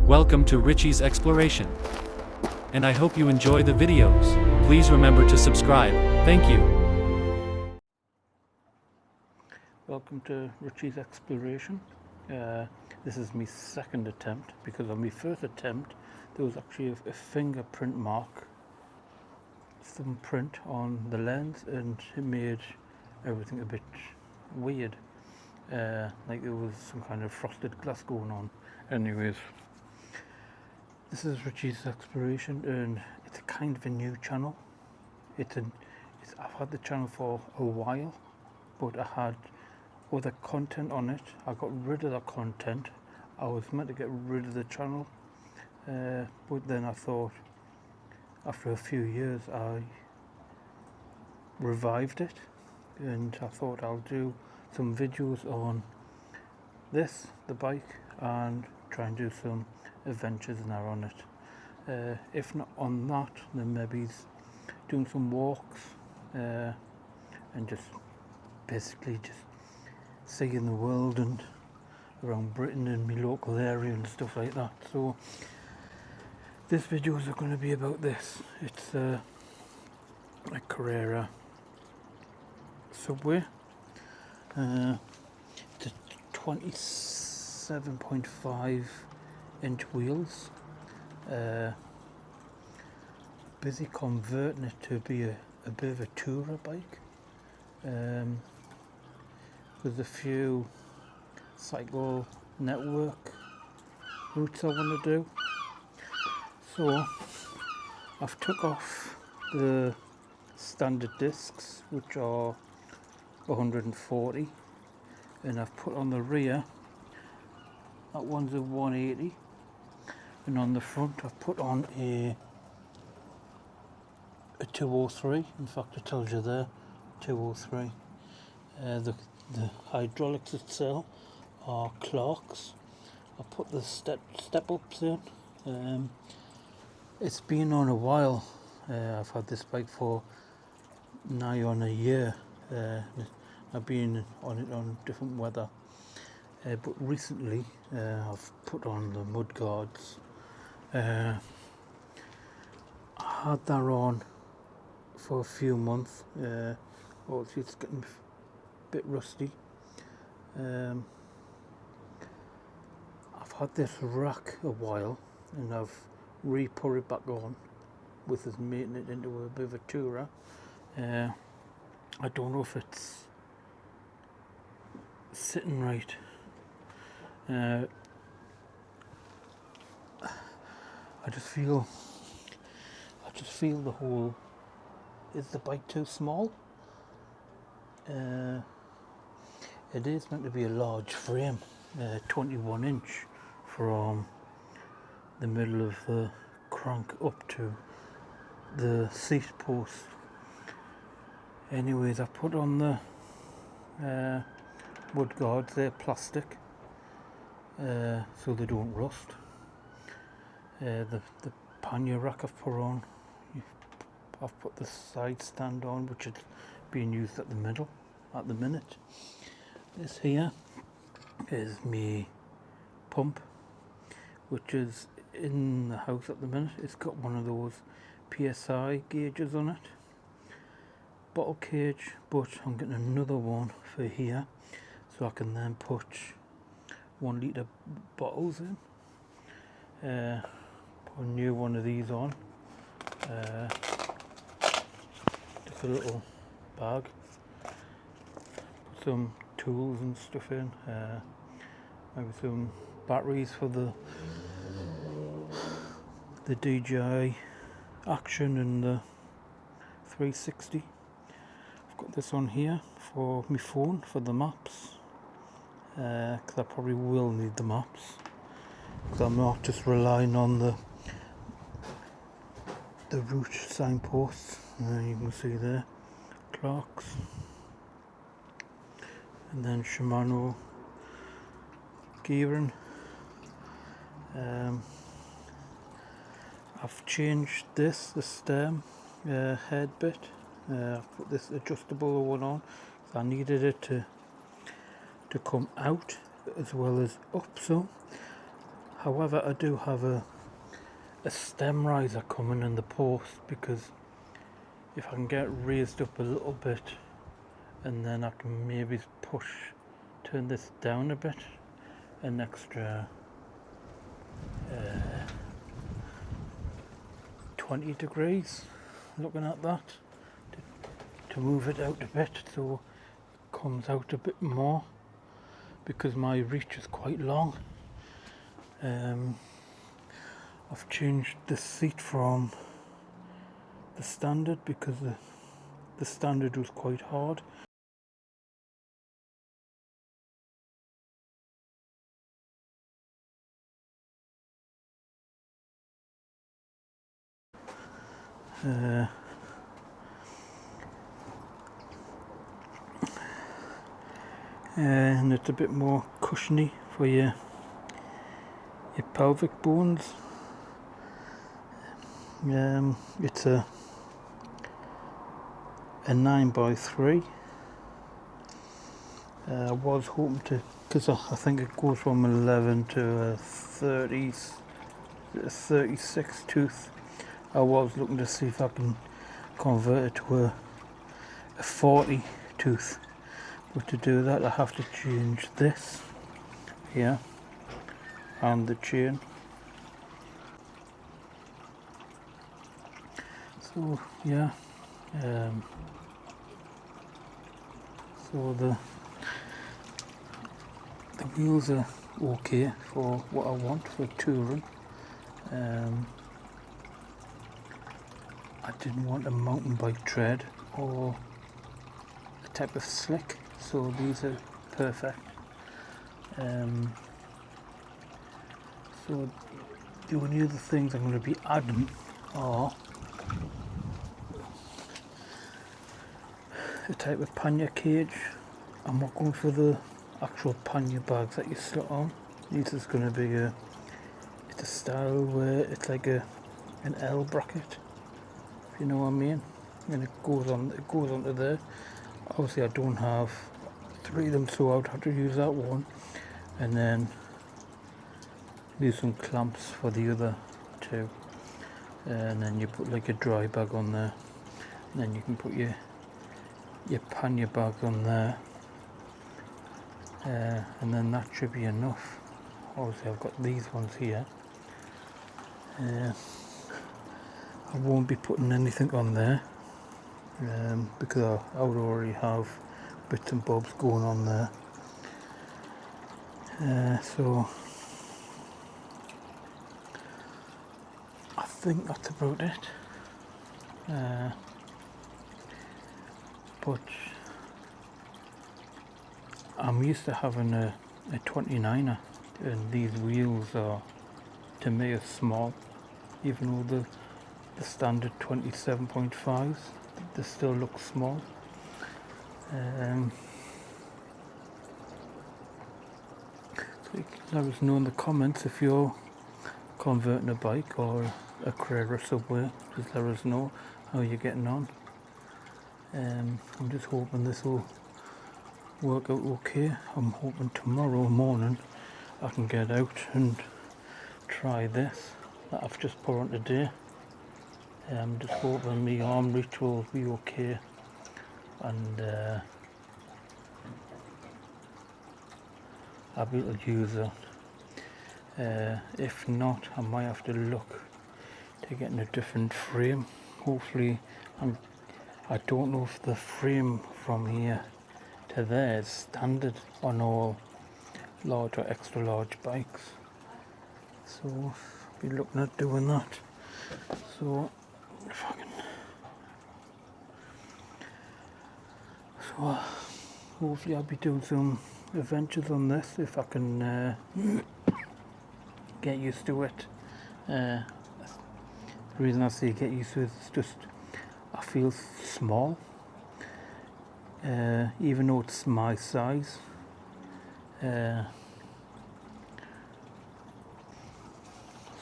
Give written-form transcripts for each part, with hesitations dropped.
Welcome to Richie's Exploration. And I hope you enjoy the videos. Please remember to subscribe. Thank you. Welcome to Richie's Exploration. This is my second attempt, because on my first attempt there was actually a fingerprint mark, thumbprint on the lens, and it made everything a bit weird, like there was some kind of frosted glass going on. Anyways, this is Richie's Exploration, and it's a kind of a new channel. I've had the channel for a while, but I had other content on it. I got rid of the content. I was meant to get rid of the channel, but then I thought after a few years I revived it, and I thought I'll do some videos on this, the bike, and try and do some adventures now on it. If not on that, then maybe doing some walks, and just basically just seeing the world and around Britain and my local area and stuff like that. So this videos are going to be about this. It's a Carrera Subway. It's a 27.5 inch wheels. Busy converting it to be a bit of a tourer bike. There's a few cycle network routes I want to do. So I've took off the standard discs, which are 140, and I've put on the rear, that one's a 180, and on the front I've put on a 203. In fact, it tells you there, 203. The hydraulics itself are Clark's. I put the step ups in. It's been on a while. I've had this bike for nigh on a year. I've been on it on different weather, but recently I've put on the mud guards. I had that on for a few months. Obviously it's getting a bit rusty. I've had this rack a while, and I've re-put it back on with us making it into a bit of a tourer. I don't know if it's sitting right. I just feel the whole, is the bike too small? It is meant to be a large frame, 21 inch from the middle of the crank up to the seat post. Anyways, I put on the wood guards. They're plastic, so they don't rust. The pannier rack I've put on, I've put the side stand on, which is being used at the minute. This here is my pump, which is in the house at the minute. It's got one of those PSI gauges on it, bottle cage, but I'm getting another one for here, so I can then put 1 litre bottles in. Put a new one of these on. Just a little bag. Put some tools and stuff in. Maybe some batteries for the DJI Action and the 360. I've got this on here for my phone for the maps, because I probably will need the maps, because I'm not just relying on the route signposts. You can see there, Clark's, and then Shimano gearing. I've changed the stem head bit. I've put this adjustable one on, so I needed it to come out as well as up. So However, I do have a stem riser coming in the post, because if I can get it raised up a little bit, and then I can maybe turn this down a bit, an extra 20 degrees, looking at that, to move it out a bit so it comes out a bit more, because my reach is quite long. I've changed the seat from the standard, because the standard was quite hard. And it's a bit more cushiony for your pelvic bones. It's a 9x3. I was hoping to, because I think it goes from 11 to a 36 tooth. I was looking to see if I can convert it to a 40 tooth, but to do that I have to change this here and the chain. So yeah, so the wheels are okay for what I want for touring. I didn't want a mountain bike tread or a type of slick, so these are perfect. So the only other things I'm going to be adding are a type of pannier cage. I'm not going for the actual pannier bags that you slot on. This is going to be it's a style where it's like an L bracket, if you know what I mean, and it goes onto there. Obviously I don't have 3 of them, so I'd have to use that one, and then use some clamps for the other 2, and then you put like a dry bag on there, and then you can put your pannier bag on there, and then that should be enough. Obviously I've got these ones here. I won't be putting anything on there, because I would already have bits and bobs going on there. So I think that's about it. But I'm used to having a 29er, and these wheels are, to me, are small, even though the standard 27.5s, they still look small. So let us know in the comments if you're converting a bike or a Carrera Subway. Just let us know how you're getting on. I'm just hoping this will work out okay. I'm hoping tomorrow morning I can get out and try this that I've just put on today. I'm just hoping my arm reach will be okay, and I'll be able to use it. If not, I might have to look to getting a different frame. Hopefully, I don't know if the frame from here to there is standard on all large or extra large bikes, so I'll be looking at doing that. So if I can, so hopefully I'll be doing some adventures on this if I can get used to it. The reason I say get used to it is just I feel small, even though it's my size.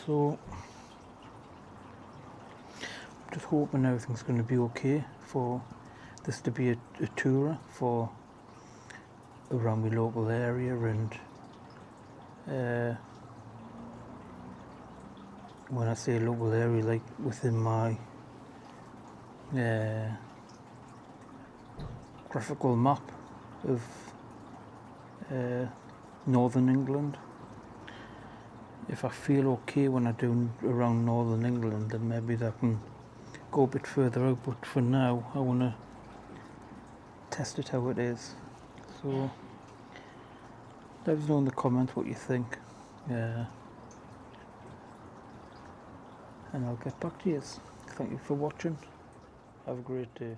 So I'm just hoping everything's going to be okay for this to be a tourer for around my local area, and when I say local area, like within my graphical map of Northern England. If I feel okay when I do around Northern England, then maybe that can go a bit further out, but for now I want to test it how it is. So let us know in the comments what you think, and I'll get back to you. Thank you for watching. Have a great day.